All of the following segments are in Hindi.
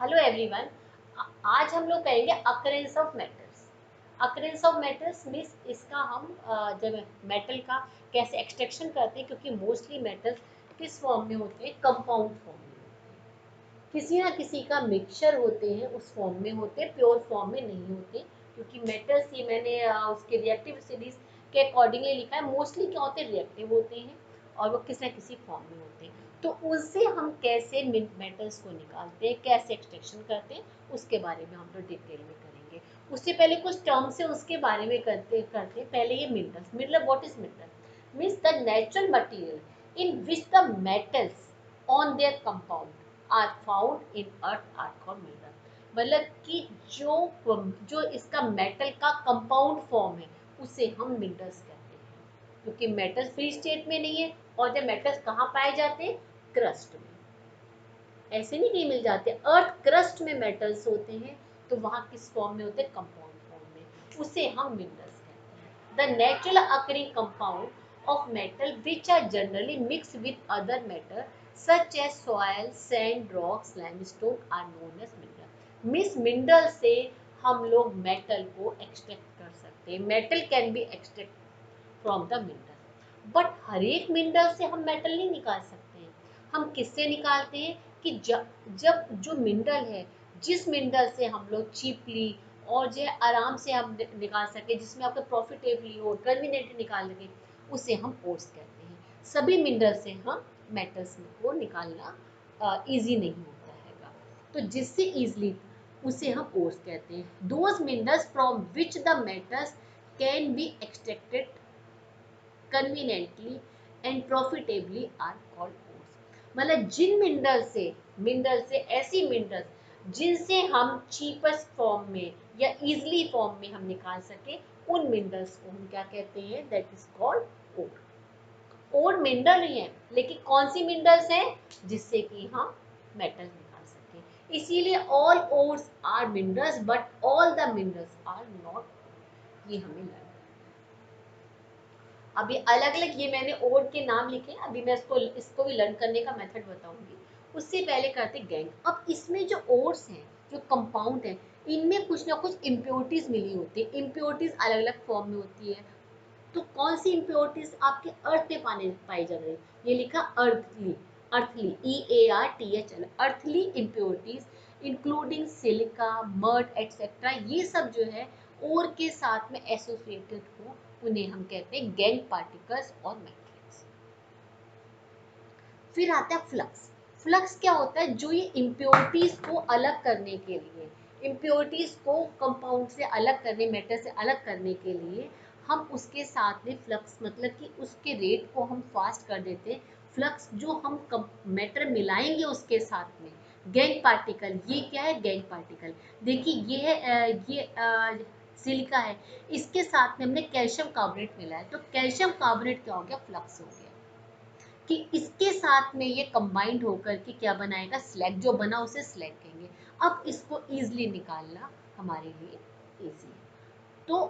Hello everyone. आज हम लोग करेंगे occurrence of metals. Occurrence of metals means इसका हम जब मेटल का कैसे एक्सट्रैक्शन करते हैं, क्योंकि मोस्टली मेटल्स किस फॉर्म में होते हैं, कंपाउंड फॉर्म में होते हैं। किसी ना किसी का मिक्सचर होते हैं, उस फॉर्म में होते हैं, प्योर फॉर्म में नहीं होते। क्योंकि मेटल्स ही मैंने उसके रिएक्टिव स्टडीज के अकॉर्डिंगली लिखा है, मोस्टली क्या होते हैं, रिएक्टिव होते हैं और वो किसी ना किसी फॉर्म में होते हैं। तो उससे हम कैसे मेटल्स को निकालते हैं, कैसे एक्सट्रैक्शन करते हैं, उसके बारे में हम लोग डिटेल में करेंगे। उससे पहले कुछ टर्म्स है उसके बारे में करते पहले ये minerals. Mineral, what is mineral? Means the natural material in which the metals on their compound are found in earth are called mineral. मतलब कि जो इसका मेटल का कंपाउंड फॉर्म है उसे हम मिनरल्स कहते हैं। क्योंकि मेटल्स फ्री स्टेट में नहीं है। और जब मेटल्स कहाँ पाए जाते हैं? क्रस्ट में। ऐसे नहीं कहीं मिल जाते, अर्थ क्रस्ट में मेटल्स होते हैं। तो वहां किस फॉर्म में होते हैं? कंपाउंड फॉर्म में। उसे हम मिनरल्स कहते हैं। The natural occurring compound of metal which are generally mix with other metal such as soil, sand, rocks, limestone are known as mineral. मिस मिनरल से हम लोग मेटल को एक्सट्रैक्ट कर सकते हैं। Metal can be extract from the mineral. But हर एक मिनरल से हम मेटल नहीं निकाल सकते हैं। हम किससे निकालते हैं कि जब जो मिनरल है, जिस मिनरल से हम लोग चीपली और जो है आराम से हम निकाल सके, जिसमें आपको प्रॉफिटेबली हो, कन्वीनियंटली निकाल सके, उसे हम ओर्स कहते हैं। सभी मिनरल से हम मेटल्स को निकालना इजी नहीं होता है। तो जिससे इजली, उसे हम ओर्स कहते हैं। Those minerals from which the metals can be extracted conveniently and profitably are called ores. मतलब जिन मिनरल से ऐसी मिनरल्स जिनसे हम चीपेस्ट फॉर्म में या इजली फॉर्म में हम निकाल सके, उन मिनरल्स को हम क्या कहते हैं? That is called ore. Ore mineral ही है, लेकिन कौन सी मिनरल्स है? जिससे कि हम मेटल निकाल सके। इसीलिए all ores are minerals but all the minerals are not. ये हमें लर्न। अभी अलग अलग ये मैंने ओर के नाम लिखे हैं, अभी मैं इसको भी लर्न करने का मेथड बताऊंगी। उससे पहले करते गैंग। अब इसमें जो ओर्स हैं, जो कंपाउंड हैं, इनमें कुछ ना कुछ इम्प्योरिटीज मिली होती है। इम्प्योरिटीज अलग अलग फॉर्म में होती है। तो कौन सी इम्प्योरिटीज आपके अर्थ में पाई जा रही है? ये लिखा earthly. Earthly, EARTHL, earthly impurities including silica, mud etcetera, ये सब जो है ओर के साथ में एसोसिएटेड हो, उन्हें हम कहते हैं गैंग पार्टिकल्स और मैट्रिक्स। फिर आता है फ्लक्स। फ्लक्स क्या होता है? जो ये इम्प्योरिटीज को अलग करने के लिए, इम्प्योरिटीज को कंपाउंड से अलग करने, मेटर से अलग करने के लिए हम उसके साथ में फ्लक्स, मतलब कि उसके रेट को हम फास्ट कर देते हैं। फ्लक्स जो हम मेटर मिलाएंगे उसके साथ में, गैंग पार्टिकल। ये क्या है? Gangue particle. देखिए ये है ये सिलिका है, इसके साथ में हमने कैल्शियम कार्बोनेट मिला है, तो कैल्शियम कार्बोनेट क्या हो गया? फ्लक्स हो गया। कि इसके साथ में ये कंबाइंड होकर के क्या बनाएगा? स्लैग। जो बना उसे स्लैग कहेंगे। अब इसको इजीली निकालना हमारे लिए इजी है। तो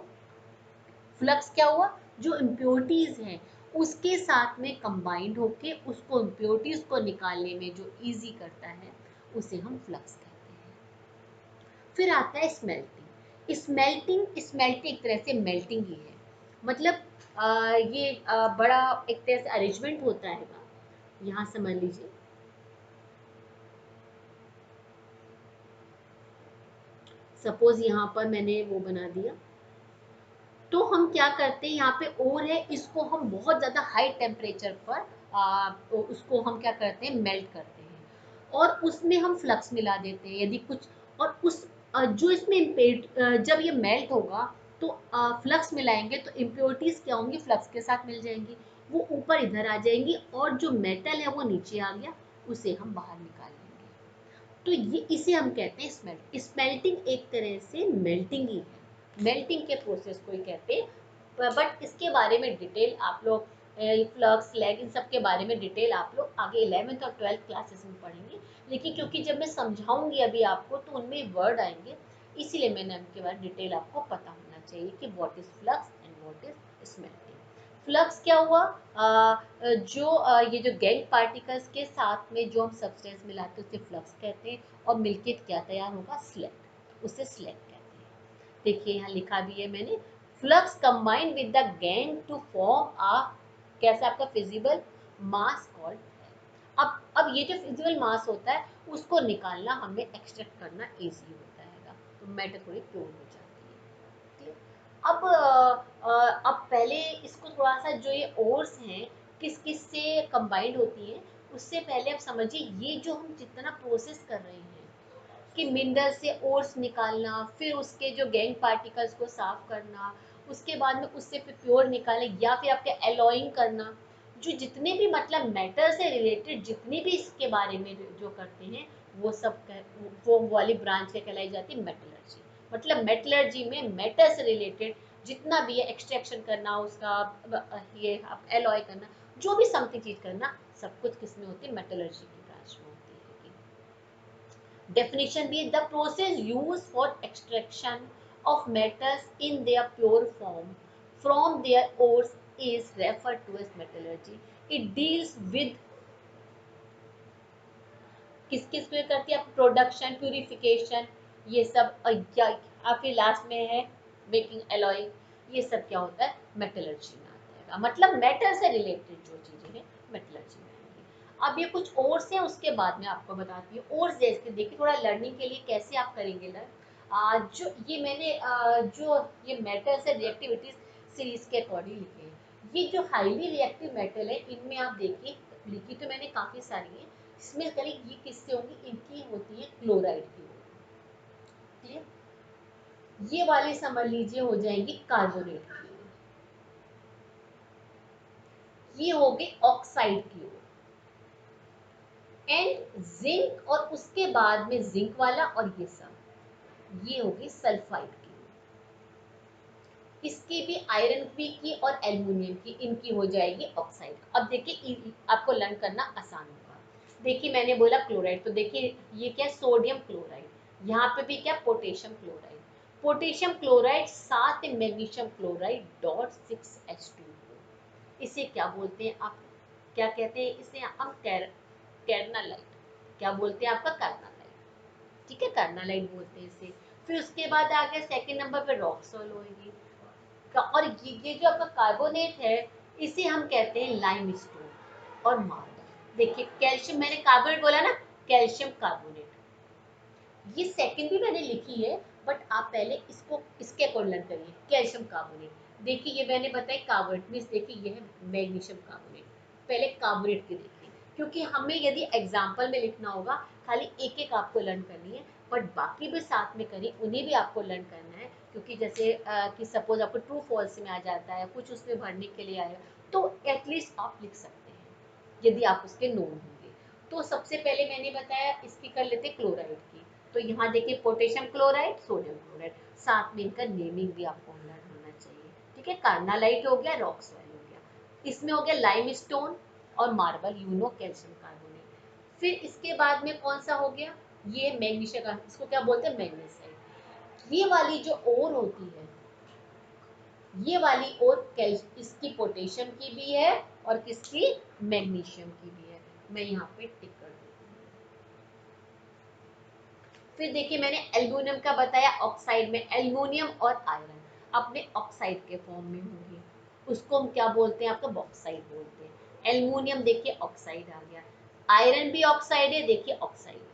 फ्लक्स क्या हुआ? जो इम्प्योरिटीज हैं उसके साथ में कंबाइंड होके उसको, इम्प्योरिटीज को निकालने में जो इजी करता है, उसे हम फ्लक्स कहते हैं। फिर आता है स्मेल्टिंग। स्मेल्टिंग एक तरह से मेल्टिंग ही है। मतलब ये बड़ा एक तरह से अरेंजमेंट होता है। यहाँ समझ लीजिए, सपोज यहाँ पर मैंने वो बना दिया, तो हम क्या करते हैं, यहाँ पे ओर है, इसको हम बहुत ज़्यादा हाई टेम्परेचर पर उसको हम क्या करते हैं? मेल्ट करते हैं और उसमें हम फ्लक्स मिला देते हैं। यदि कुछ और उस जो इसमें जब ये मेल्ट होगा तो फ्लक्स मिलाएंगे तो इम्प्योरिटीज क्या होंगी? फ्लक्स के साथ मिल जाएंगी, वो ऊपर इधर आ जाएंगी और जो मेटल है वो नीचे आ गया, उसे हम बाहर निकाल लेंगे। तो ये इसे हम कहते हैं स्मेल्ट। स्मेल्टिंग एक तरह से मेल्टिंग ही है, मेल्टिंग के प्रोसेस को ही कहते हैं। बट इसके बारे में डिटेल आप लोग फ्लक्स, लैग, इन सब के बारे में डिटेल आप लोग आगे 11th और 12th क्लासेस में पढ़ेंगे। लेकिन क्योंकि जब मैं समझाऊंगी अभी आपको तो उनमें वर्ड आएंगे, इसीलिए मैंने उनके बारे में डिटेल आपको पता होना चाहिए कि what is flux and what is smelting. Flux क्या हुआ, ये जो गैंग पार्टिकल्स के साथ में जो हम सब्सटेंस मिलाते हैं उसे फ्लक्स कहते हैं, और मिलके क्या तैयार होगा, स्लैग, उसे स्लैग कहते हैं। देखिए यहाँ लिखा भी है मैंने, flux combined with the gangue to form आ कैसा आपका फिजिबल मास कॉल्ड। अब ये जो फिजिबल मास होता है उसको निकालना हमें एक्सट्रैक्ट करना इजी होता है, तो मैटर थोड़ी प्योर हो जाती है। अब पहले इसको थोड़ा सा जो ये ओर्स हैं किस किस से कंबाइंड होती हैं उससे पहले आप समझिए ये जो हम जितना प्रोसेस कर रहे हैं कि मिनरल से ओर्स निकालना, फिर उसके जो गैंग पार्टिकल्स को साफ करना, उसके बाद में उससे फिर प्योर निकालें या फिर आपके एलॉइंग करना, जो जितने भी मतलब मैटर से रिलेटेड जितनी भी इसके बारे में जो करते हैं वो सब वो वाली ब्रांच क्या कहलाई जाती है, मेटलर्जी। मतलब मेटलर्जी में मैटर से रिलेटेड जितना भी है, एक्सट्रैक्शन करना उसका, ये आप एलॉय करना, जो भी समथिंग चीज करना, सब कुछ किसमें होती है, मेटलर्जी की ब्रांच में होती है। Definition भी, the process used for extraction of metals in their pure form from their ores is referred to as metallurgy. It deals with किस किस पे करती है, प्रोडक्शन, प्यूरिफिकेशन, ये सब, या फिर लास्ट में है मेकिंग एलॉय, ये सब क्या होता है, मेटलर्जी में आता है। मतलब मेटल से रिलेटेड जो चीजें हैं मेटलर्जी में आएंगी। अब ये कुछ ओर्स हैं उसके बाद में आपको बताती हूँ। ओर्स जैसे देखिए थोड़ा लर्निंग के लिए कैसे आप करेंगे लर्न, जो ये मैंने जो ये मेटल से रिएक्टिविटीज सीरीज के अकॉर्डिंग लिखे हैं। ये जो हाईली रिएक्टिव मेटल है इनमें आप देखिए लिखी तो मैंने काफी सारी है, इसमें करीब ये किससे होंगी, इनकी होती है क्लोराइड की होगी। क्लियर, ये वाली समझ लीजिए हो जाएंगी कार्बोनेट की, ये होगी ऑक्साइड की ओर, एंड जिंक, और उसके बाद में जिंक वाला और ये सब ये होगी सल्फाइड की। इसकी भी आयरन की और एल्युमिनियम की, इनकी हो जाएगी ऑक्साइड। अब देखिए आपको लर्न करना आसान होगा। देखिए मैंने बोला क्लोराइड, तो देखिए ये क्या, सोडियम क्लोराइड, यहाँ पे भी क्या, पोटेशियम क्लोराइड, पोटेशियम क्लोराइड साथ मैग्नीशियम क्लोराइड डॉट 6H2। इसे क्या बोलते हैं आप, क्या कहते हैं इसे हम, कैर्नालाइट, क्या बोलते हैं आपका, कार्नालाइट। ठीक है, कार्नालाइट बोलते हैं इसे। फिर उसके बाद आ गया सेकंड नंबर पे रॉक सॉइल होगी, और ये जो आपका कार्बोनेट है इसे हम कहते हैं लाइमस्टोन और मार्बल। देखिए कैल्शियम, मैंने कार्बोनेट बोला ना, कैल्शियम कार्बोनेट, ये सेकंड भी मैंने लिखी है, बट आप पहले इसको इसके अकॉर्डिंग लर्न करिए। कैल्शियम कार्बोनेट, देखिए ये मैंने बताया कार्बोनेट मीन्स, देखिए ये है मैग्नीशियम कार्बोनेट। पहले कार्बोनेट के देखिए, क्योंकि हमें यदि एग्जाम्पल में लिखना होगा खाली एक एक आपको लर्न करनी है, बट बाकी भी साथ में करिए, उन्हें भी आपको लर्न करना है। क्योंकि जैसे कि सपोज आपको ट्रू फॉल्स में आ जाता है, कुछ उसमें भरने के लिए आएगा, तो एटलीस्ट आप लिख सकते हैं यदि आप उसके नोन होंगे। तो सबसे पहले मैंने बताया इसकी कर लेते क्लोराइड की, तो यहाँ देखिए पोटेशियम क्लोराइड, सोडियम क्लोराइड, साथ में इनका नेमिंग भी आपको लर्न होना चाहिए। ठीक है, कार्नालाइट हो गया, रॉक सॉइल हो गया, इसमें हो गया लाइमस्टोन और मार्बल, यूनो कैल्शियम कार्बोनेट। फिर इसके बाद में कौन सा हो गया, ये मैग्नीशियम का, इसको क्या बोलते हैं, मैग्नीसाइट। ये वाली जो ओर होती है, ये वाली ओर इसकी पोटेशियम की भी है और किसकी, मैग्नीशियम की भी है। मैं यहाँ पे टिक कर देती हूँ। फिर देखिए मैंने एल्युमिनियम का बताया, ऑक्साइड में एल्युमिनियम और आयरन अपने ऑक्साइड के फॉर्म में होंगे, उसको हम क्या बोलते हैं, आपका बॉक्साइड बोलते हैं। एल्युमिनियम देखिए ऑक्साइड आ गया, आयरन भी ऑक्साइड है, देखिए ऑक्साइड है।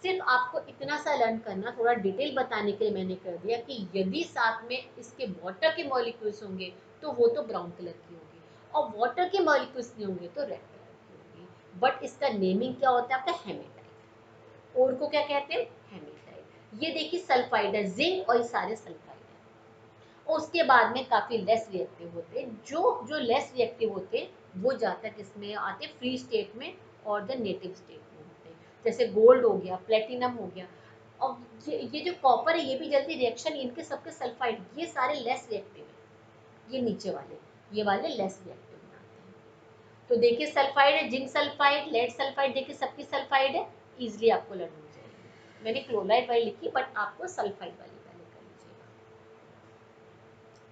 सिर्फ आपको इतना सा लर्न करना, थोड़ा डिटेल बताने के लिए मैंने कर दिया कि यदि साथ में इसके वाटर के मॉलिक्यूल्स होंगे तो वो तो ब्राउन कलर की होगी, और वाटर के मॉलिक्यूल्स नहीं होंगे तो रेड कलर की होगी। बट इसका नेमिंग क्या होता है आपका, हेमेटाइट, और को क्या कहते हैं, हेमेटाइट। ये देखिए सल्फाइड है, जिंक और ये सारे सल्फाइड है। और उसके बाद में काफी लेस रिएक्टिव होते हैं, जो जो लेस रिएक्टिव होते हैं वो ज्यादा किसमें आते हैं, फ्री स्टेट में और द नेटिव स्टेट में होते हैं। जैसे गोल्ड हो गया, प्लेटिनम हो गया, और ये जो कॉपर है ये भी जल्दी रिएक्शन, इनके सबके सल्फाइड, ये सारे लेस रिएक्टिव है। ये नीचे वाले, ये वाले लेस रिएक्टिव बनाते हैं। तो देखिए सल्फाइड है, जिंक सल्फाइड, लेड सल्फाइड, देखिए सबकी सल्फाइड है, इजिली आपको लर्न हो जाएगी। मैंने क्लोराइड वाली लिखी, बट आपको सल्फाइड वाली पहले कर लीजिएगा।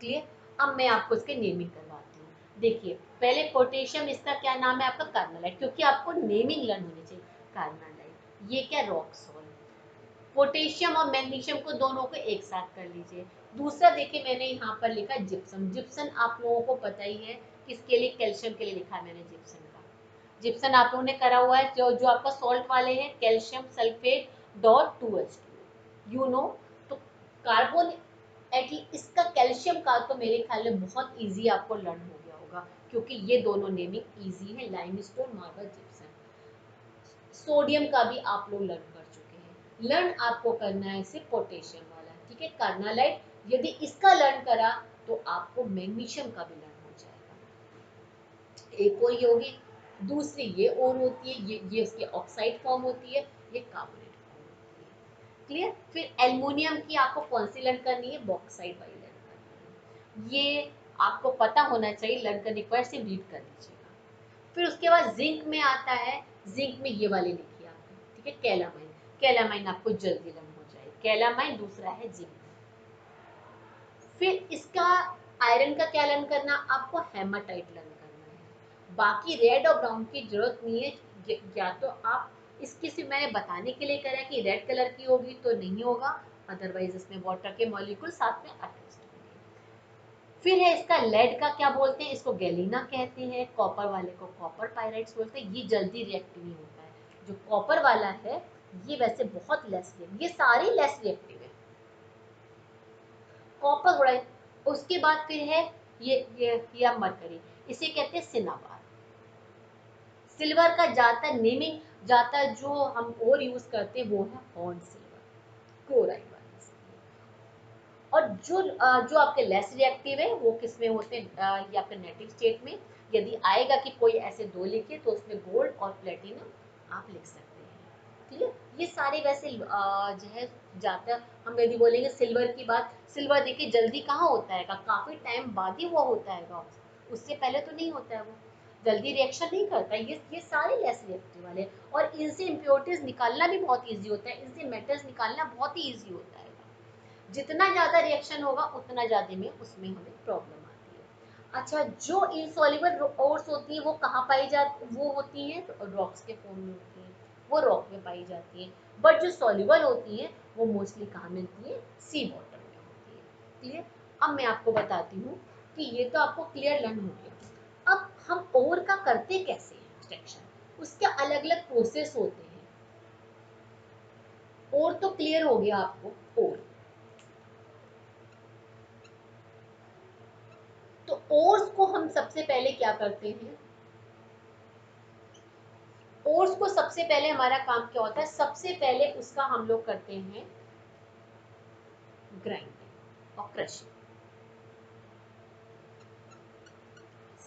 क्लियर, अब मैं आपको इसके नेमिंग करवाती हूँ। देखिए पहले पोटेशियम, इसका क्या नाम है आपका? कार्नालाइट, क्योंकि आपको नेमिंग लर्न होनी चाहिए। कार्नालाइट, ये क्या? Rock salt. पोटेशियम और मैग्नीशियम को दोनों को एक साथ कर लीजिए। दूसरा देखिए मैंने यहाँ पर लिखा जिप्सम। जिप्सम आप लोगों को पता ही है किसके लिए? कैल्शियम के लिए लिखा है मैंने जिप्सम का। जिप्सम आप लोगों ने करा हुआ है, जो जो आपका सॉल्ट वाले हैं, calcium sulphate dot 2H2, you know. तो कार्बन इसका कैल्शियम का तो मेरे ख्याल में बहुत इजी आपको लर्न हो गया होगा, क्योंकि ये दोनों नेमिंग इजी है, लाइमस्टोन, मार्बल, जिप्सम। सोडियम का भी आप लोग लर्न कर चुके हैं। लर्न आपको करना है सिर्फ पोटेशियम वाला, ठीक है, कार्नालाइट। यदि इसका लर्न करा तो आपको मैग्नीशियम का भी लर्न हो जाएगा। एक और ये होगी, दूसरी ये और होती है, ये उसकी ऑक्साइड फॉर्म होती है, ये कार्बोनेट फॉर्म होती है। क्लियर? फिर एल्युमिनियम की आपको कौन सी लर्न करनी है? बॉक्साइड वाली लर्न करनी है। ये आपको पता होना चाहिए, लर्न करने के बाद सिर्फ रीड कर लीजिएगा। फिर उसके बाद जिंक में आता है, जिंक में ये वाली लिखिए आपने, ठीक है, कैलामाइन। कैलामाइन आपको जल्दी लर्न हो जाए, कैलामाइन। दूसरा है जिंक। फिर इसका आयरन का क्या लर्न करना? आपको हेमाटाइट लर्न करना है। बाकी रेड और ब्राउन की जरूरत नहीं है, या तो आप इसकी सिर्फ मैंने बताने के लिए करा कि रेड कलर की होगी तो नहीं होगा, अदरवाइज इसमें वाटर के मॉलिक्यूल साथ में अटैच होंगे। फिर है इसका लेड का क्या बोलते हैं? इसको गैलीना कहते हैं। कॉपर वाले को कॉपर पायराइड्स बोलते हैं। ये जल्दी रिएक्टिव नहीं होता है। जो कॉपर वाला है ये वैसे बहुत लेस रिएक्टिव, ये सारी लेस रिएक्टिव है। कॉपर बड़ा। उसके बाद फिर है ये मरकरी, इसे कहते हैं सिनाबार। सिल्वर का ज्यादा नेमिंग, ज्यादा जो हम और यूज करते हैं वो है हॉर्न सिल्वर, क्लोराइड वाला। और जो आपके लेस रिएक्टिव है वो किस में होते हैं? ये आपके नेटिव स्टेट में। यदि आएगा कि कोई ऐसे दो लिखे तो उसमें गोल्ड और प्लेटिनम आप लिख सकते हैं। क्लियर? ये सारे वैसे जो है ज्यादा हम यदि बोलेंगे सिल्वर की बात, सिल्वर देखिए जल्दी कहाँ होता है, काफी टाइम बाद ही वो होता है, उससे पहले तो नहीं होता है, वो जल्दी रिएक्शन नहीं करता है। ये सारे लेस रिएक्टिव वाले, और इनसे इम्प्योरिटीज निकालना भी बहुत ईजी होता है, इनसे मेटल्स निकालना बहुत ही ईजी होता है। जितना ज्यादा रिएक्शन होगा उतना ज्यादा में उसमें हमें प्रॉब्लम आती है। अच्छा, जो इनसॉल्युबल ओर्स होती है वो कहाँ पाई जाती? वो होती है रॉक्स के फॉर्म में होती है, वो रॉक में पाई जाती है। बट जो सॉल्युबल होती है वो मोस्टली कहाँ मिलती है? सी बॉटम में होती है। क्लियर? अब मैं आपको बताती हूँ कि ये तो आपको क्लियर लर्न हो गया। अब हम ओर का करते कैसे हैं एक्सट्रैक्शन, उसके अलग अलग प्रोसेस होते हैं। और तो क्लियर हो गया आपको। और तो ओर्स को हम सबसे पहले क्या करते हैं? ओर्स को सबसे पहले हमारा काम क्या होता है? सबसे पहले उसका हम लोग करते हैं ग्राइंडिंग और क्रशिंग।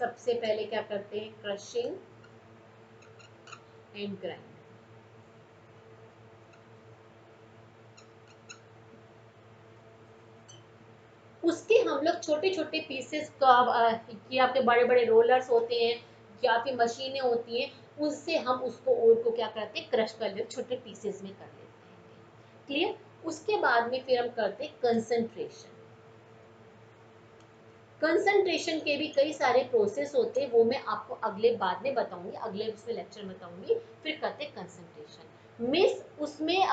सबसे पहले क्या करते हैं? Crushing and grinding. उसके हम लोग छोटे छोटे पीसेस ये आपके बड़े बड़े रोलर्स होते हैं या फिर मशीनें होती हैं, उससे हम उसको ओर को क्या करते हैं? क्रश कर लेते, छोटे पीसेस में कर लेते हैं। क्लियर? उसके बाद में फिर हम करते हैं कंसंट्रेशन। कंसंट्रेशन के भी कई सारे प्रोसेस होते हैं, वो मैं आपको अगले बाद में बताऊंगी, अगले उसमें लेक्चर में बताऊंगी। फिर करते कंसंट्रेशन मिस, उसमें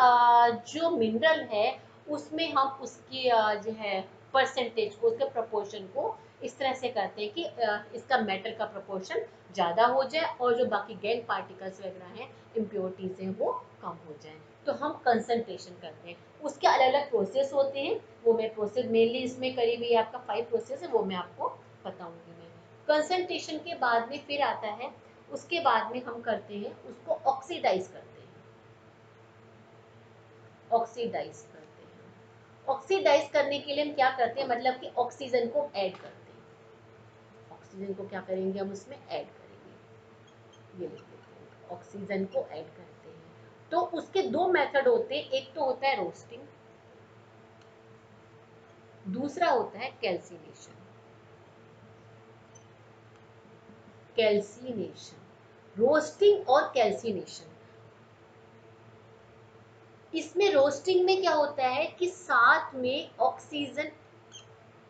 जो मिनरल है उसमें हम उसकी जो है परसेंटेज को, उसके प्रोपोर्शन को इस तरह से करते हैं कि इसका मेटल का प्रोपोर्शन ज़्यादा हो जाए और जो बाकी गैंग पार्टिकल्स वगैरह हैं, इम्प्योरिटीज हैं, वो कम हो जाए। तो हम कंसंट्रेशन करते हैं। उसके अलग अलग प्रोसेस होते हैं, वो मैं प्रोसेस मेनली इसमें करी हुई है, आपका 5 प्रोसेस है, वो मैं आपको बताऊंगी। मैं कंसंट्रेशन के बाद में फिर आता है, उसके बाद में हम करते हैं उसको ऑक्सीडाइज करते हैं। ऑक्सीडाइज करते हैं। ऑक्सीडाइज करने के लिए हम क्या करते हैं? मतलब कि ऑक्सीजन को ऐड करते हैं। ऑक्सीजन को क्या करेंगे? हम उसमें ऐड करेंगे। ये लिख देते हैं, ऑक्सीजन को ऐड करते हैं। तो उसके दो मेथड होते हैं, एक तो होता है रोस्टिंग, दूसरा होता है कैल्सिनेशन। कैल्सिनेशन, रोस्टिंग और कैल्सिनेशन। इसमें रोस्टिंग में क्या होता है कि साथ में ऑक्सीजन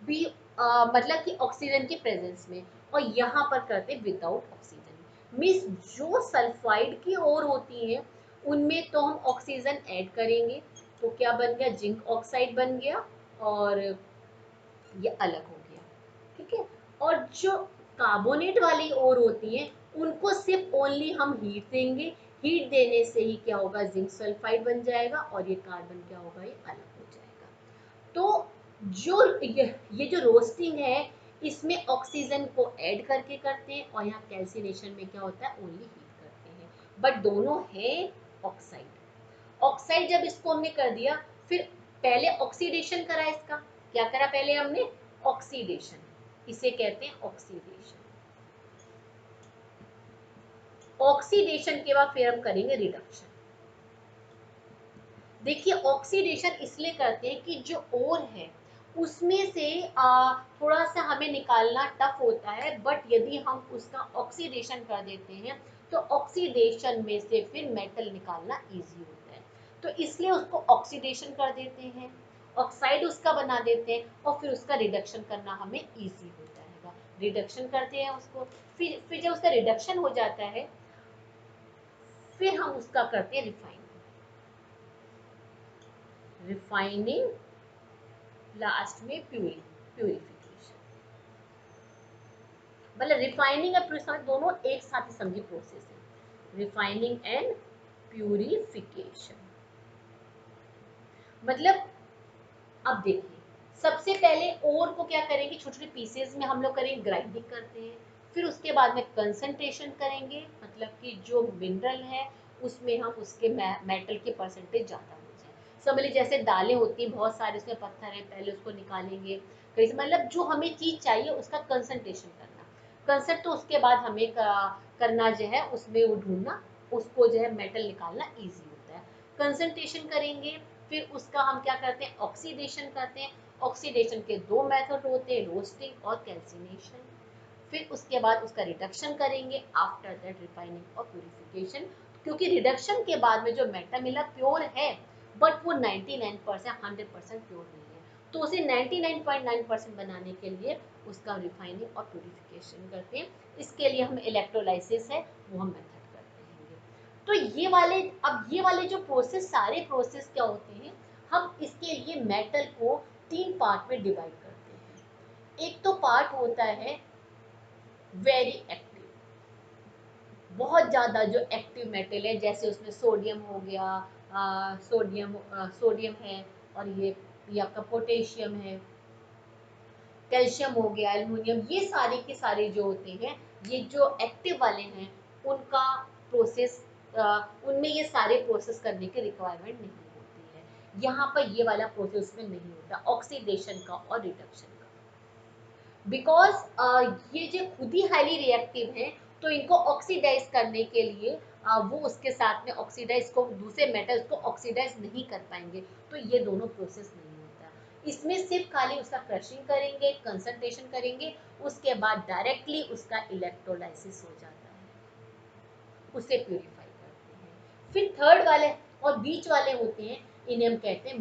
भी मतलब कि ऑक्सीजन की प्रेजेंस में, और यहाँ पर करते हैं विदाउट ऑक्सीजन। मीन्स जो सल्फाइड की ओर होती है उनमें तो हम ऑक्सीजन ऐड करेंगे, तो क्या बन गया, जिंक ऑक्साइड बन गया और ये अलग हो गया, ठीक है। और जो कार्बोनेट वाली ओर होती है उनको सिर्फ ओनली हम हीट देंगे, हीट देने से ही क्या होगा, जिंक सल्फाइड बन जाएगा और ये कार्बन क्या होगा, ये अलग हो जाएगा। तो जो ये जो रोस्टिंग है इसमें ऑक्सीजन को ऐड करके करते हैं और यहाँ कैल्सिनेशन में क्या होता है, ओनली हीट करते हैं, बट दोनों है ऑक्साइड। ऑक्साइड जब इसको हमने कर दिया, फिर पहले ऑक्सीडेशन करा इसका, क्या करा पहले हमने, ऑक्सीडेशन, इसे कहते हैं ऑक्सीडेशन। ऑक्सीडेशन के बाद फिर हम करेंगे रिडक्शन। देखिए ऑक्सीडेशन इसलिए करते हैं कि जो ओर है उसमें से थोड़ा सा हमें निकालना टफ होता है, बट यदि हम उसका ऑक्सीडेशन कर देते हैं तो ऑक्सीडेशन में से फिर मेटल निकालना इजी होता है, तो इसलिए उसको ऑक्सीडेशन कर देते हैं, ऑक्साइड उसका बना देते हैं और फिर उसका रिडक्शन करना हमें इजी होता है। रिडक्शन करते हैं उसको, फिर जब उसका रिडक्शन हो जाता है फिर हम उसका करते हैं रिफाइनिंग, लास्ट में प्यूरिफिकेशन। मतलब रिफाइनिंग और प्यूरिफिकेशन दोनों एक साथ ही समझी प्रोसेस है, रिफाइनिंग एंड प्यूरिफिकेशन। मतलब अब देखिए सबसे पहले ओर को क्या करेंगे, छोटे छोटे पीसेस में हम लोग करेंगे, ग्राइंडिंग करते हैं, फिर उसके बाद में कंसंट्रेशन करेंगे, मतलब कि जो मिनरल है उसमें हम उसके मेटल के परसेंटेज ज़्यादा हो जाए। समझ लीजिए जैसे दालें होती हैं बहुत सारे, उसमें पत्थर है, पहले उसको निकालेंगे, कहीं मतलब जो हमें चीज़ चाहिए उसका कंसंट्रेशन करना, कंसंट तो उसके बाद हमें करना जो है उसमें वो ढूंढना, उसको जो है मेटल निकालना ईजी होता है। कंसंट्रेशन करेंगे, फिर उसका हम क्या करते हैं, ऑक्सीडेशन करते हैं। ऑक्सीडेशन के दो मेथड होते हैं, रोस्टिंग और कैल्सिनेशन। फिर उसके बाद उसका रिडक्शन करेंगे, आफ्टर दैट रिफाइनिंग और प्यूरिफिकेशन। क्योंकि रिडक्शन के बाद में जो मेटल मिला प्योर है, बट वो 99% 100% प्योर नहीं है, तो उसे 99.9% बनाने के लिए उसका रिफाइनिंग और प्यूरिफिकेशन करते हैं। इसके लिए हम इलेक्ट्रोलाइसिस है वो हम मेथड करते हैं। तो ये वाले जो प्रोसेस, सारे प्रोसेस क्या होते हैं, हम इसके लिए मेटल को 3 पार्ट में डिवाइड करते हैं। एक तो पार्ट होता है वेरी एक्टिव, बहुत ज़्यादा जो एक्टिव मेटल है, जैसे उसमें सोडियम हो गया, सोडियम है, और ये आपका पोटेशियम है, कैल्शियम हो गया, एल्युमिनियम, ये सारे के सारे जो होते हैं, ये जो एक्टिव वाले हैं उनका प्रोसेस, उनमें ये सारे प्रोसेस करने की रिक्वायरमेंट नहीं होती है। यहाँ पर ये वाला प्रोसेस में नहीं होता ऑक्सीडेशन का और रिडक्शन का, बिकॉज ये जो खुद ही हाईली रिएक्टिव है, तो इनको ऑक्सीडाइज करने के लिए वो उसके साथ में ऑक्सीडाइज को, दूसरे मेटल्स को ऑक्सीडाइज नहीं कर पाएंगे, तो ये दोनों प्रोसेस नहीं होता। इसमें सिर्फ खाली उसका क्रशिंग करेंगे, कंसंट्रेशन करेंगे, उसके बाद डायरेक्टली उसका इलेक्ट्रोलाइसिस हो जाता है, उसे प्यूरिफाई करते हैं। फिर थर्ड वाले और बीच वाले होते हैं, इन्हें हम कहते हैं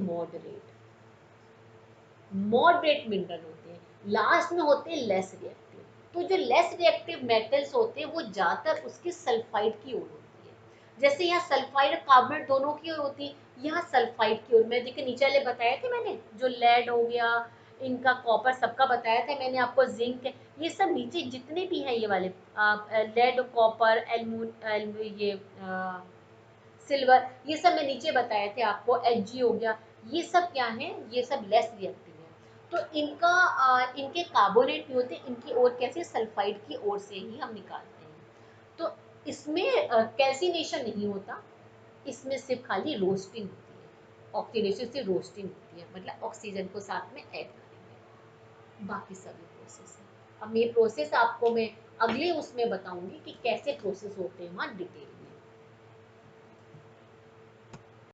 मॉडरेट मिनरल होते हैं। लास्ट में होते हैं लेस रिएक्टिव। तो जो लेस रिएक्टिव मेटल्स होते हैं वो ज़्यादातर उसके सल्फाइड की ओर होती है। जैसे यहाँ सल्फाइड और कार्बोनेट दोनों की ओर होती है, यहाँ सल्फाइड की ओर। मैं देखिए नीचे वाले बताए थे मैंने, जो लेड हो गया, इनका कॉपर सबका बताया था मैंने आपको, जिंक, ये सब नीचे जितने भी हैं ये वाले, लेड, कॉपर, ये सिल्वर, ये सब मैं नीचे बताए थे आपको, Hg हो गया, ये सब क्या है, ये सब लेस रिएक्टिव है। तो इनके कार्बोनेट नहीं होते, इनकी ओर कैसे, सल्फाइड की ओर से ही हम निकालते हैं। तो इसमें कैल्सिनेशन नहीं होता, इसमें सिर्फ खाली रोस्टिंग होती है, ऑक्सीडेशन से रोस्टिंग होती है, मतलब ऑक्सीजन को साथ में ऐड करेंगे, बाकी सभी प्रोसेस है। अब ये प्रोसेस आपको मैं अगले उसमें बताऊंगी कि कैसे प्रोसेस होते हैं वहाँ डिटेल में।